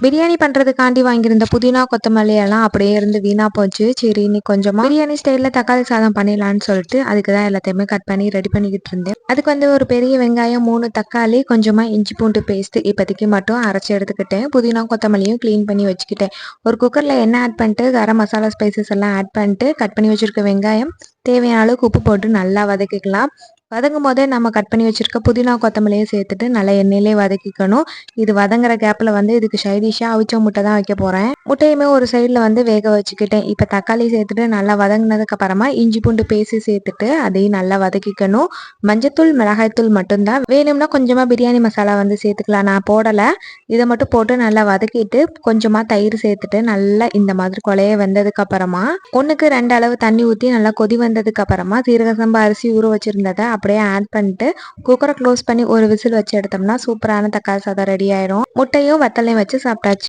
பிரியாணி பண்றதுக்காண்டி வாங்கியிருந்த புதினா, கொத்தமல்லி எல்லாம் அப்படியே இருந்து வீணா போச்சு. சரி இன்னைக்கு கொஞ்சமா பிரியாணி ஸ்டைல்ல தக்காளி சாதம் பண்ணிடலான்னு சொல்லிட்டு அதுக்கு தான் எல்லாத்தையுமே கட் பண்ணி ரெடி பண்ணிக்கிட்டு இருந்தேன். அதுக்கு வந்து ஒரு பெரிய வெங்காயம், 3 தக்காளி, கொஞ்சமா இஞ்சி பூண்டு பேஸ்ட் இப்போதைக்கு மட்டும் அரைச்சி எடுத்துக்கிட்டேன். புதினா, கொத்தமல்லியும் க்ளீன் பண்ணி வச்சுக்கிட்டேன். ஒரு குக்கர்ல எண்ணெய் ஆட் பண்ணிட்டு கரம் மசாலா ஸ்பைசஸ் எல்லாம் ஆட் பண்ணிட்டு கட் பண்ணி வச்சிருக்க வெங்காயம், தேவையான அளவுக்கு உப்பு போட்டு நல்லா வதக்கிக்கலாம். வதங்கும் போதே நம்ம கட் பண்ணி வச்சிருக்க புதினா, கொத்தமல்லியும் சேர்த்துட்டு நல்லா எண்ணெயிலே வதக்கிக்கணும். இது வதங்குற கேப்ல வந்து இதுக்கு சைடிஷா அவிச்ச முட்டை தான் வைக்க போறேன். முட்டையுமே ஒரு சைடுல வந்து வேக வச்சுக்கிட்டேன். இப்ப தக்காளி சேர்த்துட்டு நல்லா வதங்கினதுக்கு அப்புறமா இஞ்சி பூண்டு பேஸ்ட் சேர்த்துட்டு அதையும் நல்லா வதக்கிக்கணும். மஞ்சத்தூள், மிளகாய்த்தூள் மட்டும்தான். வேணும்னா கொஞ்சமா பிரியாணி மசாலா வந்து சேர்த்துக்கலாம். நான் போடல. இதை மட்டும் போட்டு நல்லா வதக்கிட்டு கொஞ்சமா தயிர் சேர்த்துட்டு நல்லா இந்த மாதிரி கொலைய வெந்ததுக்கு அப்புறமா 1க்கு 2 அளவு தண்ணி ஊற்றி நல்லா கொதி வந்ததுக்கு அப்புறமா சீரக சம்பா அரிசி ஊற வச்சிருந்ததை அப்படியே ஆட் பண்ணிட்டு குக்கரை க்ளோஸ் பண்ணி ஒரு விசில் வச்சு எடுத்தோம்னா சூப்பரான தக்காளி சாதம் ரெடி ஆயிரும். முட்டையும் வத்தலையும் வச்சு சாப்பிட்டாச்சு.